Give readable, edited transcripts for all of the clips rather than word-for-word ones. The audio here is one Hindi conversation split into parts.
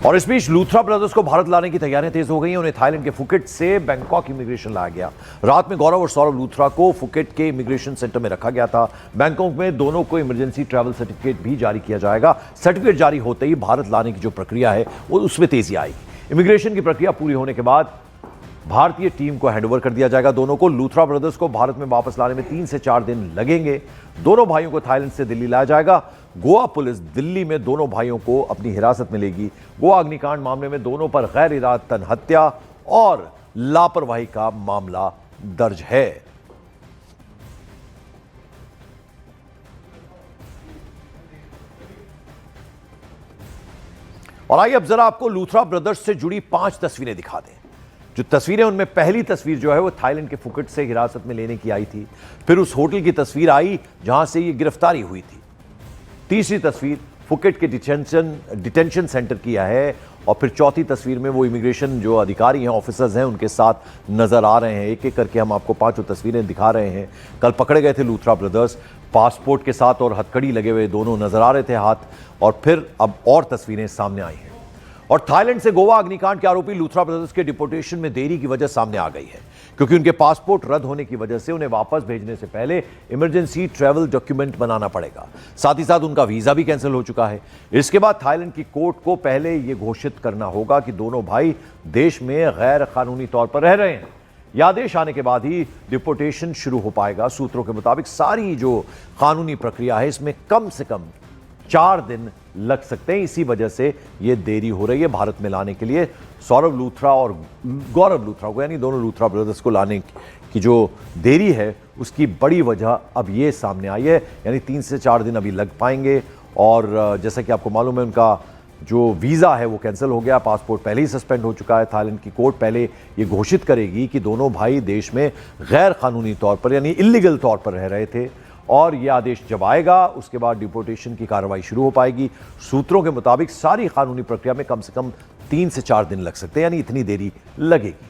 और इस बीच लूथरा ब्रदर्स को भारत लाने की तैयारियां तेज हो गई हैं। उन्हें थाईलैंड के फुकेट से बैंकॉक इमिग्रेशन लाया गया। रात में गौरव और सौरभ लूथरा को फुकेट के इमिग्रेशन सेंटर में रखा गया था। बैंकॉक में दोनों को इमरजेंसी ट्रैवल सर्टिफिकेट भी जारी किया जाएगा। सर्टिफिकेट जारी होते ही भारत लाने की जो प्रक्रिया है वो उसमें तेजी आएगी। इमिग्रेशन की प्रक्रिया पूरी होने के बाद भारतीय टीम को हैंडओवर कर दिया जाएगा। दोनों को लूथरा ब्रदर्स को भारत में वापस लाने में 3 से 4 दिन लगेंगे। दोनों भाइयों को थाईलैंड से दिल्ली लाया जाएगा। गोवा पुलिस दिल्ली में दोनों भाइयों को अपनी हिरासत में लेगी। गोवा अग्निकांड मामले में दोनों पर गैर इरादतन हत्या और लापरवाही का मामला दर्ज है। और आइए अब जरा आपको लूथरा ब्रदर्स से जुड़ी 5 तस्वीरें दिखा दें। जो तस्वीरें, उनमें पहली तस्वीर जो है वो थाईलैंड के फुकेट से हिरासत में लेने की आई थी। फिर उस होटल की तस्वीर आई जहां से ये गिरफ्तारी हुई थी। तीसरी तस्वीर फुकेट के डिटेंशन सेंटर किया है। और फिर चौथी तस्वीर में वो इमिग्रेशन जो अधिकारी हैं, ऑफिसर्स हैं, उनके साथ नजर आ रहे हैं। एक एक करके हम आपको 5 तस्वीरें दिखा रहे हैं। कल पकड़े गए थे लूथरा ब्रदर्स, पासपोर्ट के साथ और हथकड़ी लगे हुए दोनों नजर आ रहे थे हाथ। और फिर अब और तस्वीरें सामने आई हैं। और थाईलैंड से गोवा अग्निकांड के आरोपी लूथरा ब्रदर्स के डिपोर्टेशन में देरी की वजह सामने आ गई है, क्योंकि उनके पासपोर्ट रद्द होने की वजह से उन्हें वापस भेजने से पहले इमरजेंसी ट्रैवल डॉक्यूमेंट बनाना पड़ेगा। साथ ही साथ उनका वीजा भी कैंसिल हो चुका है। इसके बाद थाईलैंड की कोर्ट को पहले यह घोषित करना होगा कि दोनों भाई देश में गैर कानूनी तौर पर रह रहे हैं। यह आदेश आने के बाद ही डिपोर्टेशन शुरू हो पाएगा। सूत्रों के मुताबिक सारी जो कानूनी प्रक्रिया है इसमें कम से कम 4 दिन लग सकते हैं। इसी वजह से यह देरी हो रही है भारत में लाने के लिए। सौरभ लूथरा और गौरव लूथरा को, यानी दोनों लूथरा ब्रदर्स को लाने की जो देरी है उसकी बड़ी वजह अब यह सामने आई है। यानी 3 से 4 दिन अभी लग पाएंगे। और जैसा कि आपको मालूम है, उनका जो वीज़ा है वो कैंसिल हो गया, पासपोर्ट पहले ही सस्पेंड हो चुका है। थाईलैंड की कोर्ट पहले ये घोषित करेगी कि दोनों भाई देश में गैर कानूनी तौर पर यानी इल्लीगल तौर पर रह रहे थे। और यह आदेश जब आएगा उसके बाद डिपोर्टेशन की कार्रवाई शुरू हो पाएगी। सूत्रों के मुताबिक सारी कानूनी प्रक्रिया में कम से कम 3 से 4 दिन लग सकते हैं, यानी इतनी देरी लगेगी।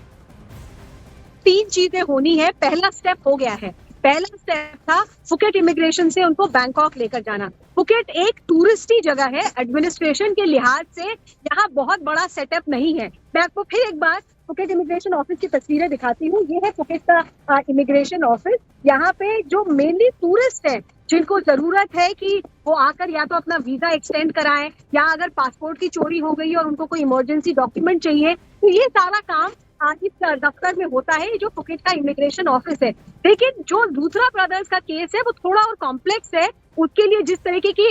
3 चीजें होनी है। पहला स्टेप हो गया है। पहला स्टेप था फुकेट इमिग्रेशन से उनको बैंकॉक लेकर जाना। फुकेट एक टूरिस्टी जगह है। एडमिनिस्ट्रेशन के लिहाज से यहाँ बहुत बड़ा सेटअप नहीं है। मैं आपको फिर एक बार फुकेट इमिग्रेशन ऑफिस की तस्वीरें दिखाती हूँ। ये है फुकेट का इमिग्रेशन ऑफिस। यहाँ पे जो मेनली टूरिस्ट है, जिनको जरूरत है कि वो आकर या तो अपना वीजा एक्सटेंड कराएं, या अगर पासपोर्ट की चोरी हो गई और उनको कोई इमरजेंसी डॉक्यूमेंट चाहिए, तो ये सारा काम इस दफ्तर में होता है, जो फुकेट का इमिग्रेशन ऑफिस है। लेकिन जो लूथरा ब्रदर्स का केस है वो थोड़ा और कॉम्प्लेक्स है। उसके लिए जिस तरीके की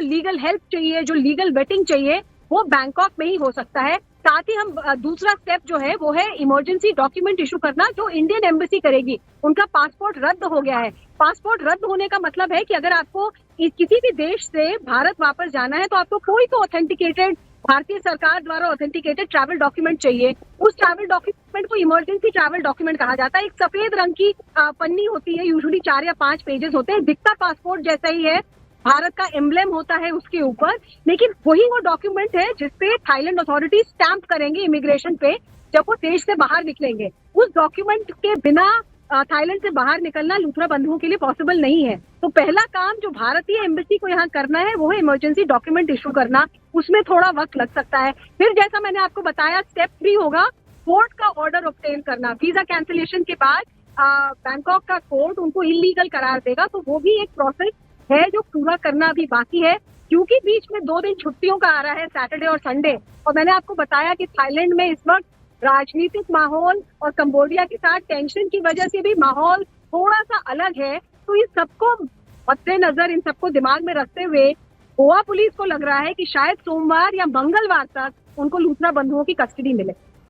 लीगल हेल्प चाहिए, जो लीगल वेटिंग चाहिए, वो बैंकॉक में ही हो सकता है। साथ ही हम दूसरा स्टेप जो है वो है इमरजेंसी डॉक्यूमेंट इशू करना, जो इंडियन एम्बेसी करेगी। उनका पासपोर्ट रद्द हो गया है। पासपोर्ट रद्द होने का मतलब है कि अगर आपको किसी भी देश से भारत वापस जाना है तो आपको कोई तो ऑथेंटिकेटेड, भारतीय सरकार द्वारा ऑथेंटिकेटेड ट्रैवल डॉक्यूमेंट चाहिए। उस ट्रैवल डॉक्यूमेंट को इमरजेंसी ट्रैवल डॉक्यूमेंट कहा जाता है। एक सफेद रंग की पन्नी होती है, यूजुअली 4 या 5 पेजेस होते हैं। दिखता पासपोर्ट जैसा ही है, भारत का एम्ब्लेम होता है उसके ऊपर, लेकिन वही वो डॉक्यूमेंट है जिसपे थाईलैंड अथॉरिटी स्टैंप करेंगे इमिग्रेशन पे जब वो देश से बाहर निकलेंगे। उस डॉक्यूमेंट के बिना थाईलैंड से बाहर निकलना लूथरा बंधुओं के लिए पॉसिबल नहीं है। तो पहला काम जो भारतीय एम्बेसी को यहाँ करना है वो है इमरजेंसी डॉक्यूमेंट इशू करना। उसमें थोड़ा वक्त लग सकता है। फिर जैसा मैंने आपको बताया, स्टेप 3 होगा कोर्ट का ऑर्डर ऑब्टेन करना। वीजा कैंसिलेशन के बाद बैंकॉक का कोर्ट उनको इलीगल करार देगा, तो वो भी एक प्रोसेस है जो पूरा करना अभी बाकी है। क्योंकि बीच में 2 दिन छुट्टियों का आ रहा है, सैटरडे और संडे। और मैंने आपको बताया कि थाईलैंड में इस वक्त राजनीतिक माहौल और कंबोडिया के साथ टेंशन की वजह से भी माहौल थोड़ा सा अलग है। तो इस सबको मद्देनजर, इन सबको दिमाग में रखते हुए गोवा पुलिस को लग रहा है कि शायद सोमवार या मंगलवार तक उनको लूथरा बंधुओं की कस्टडी मिले।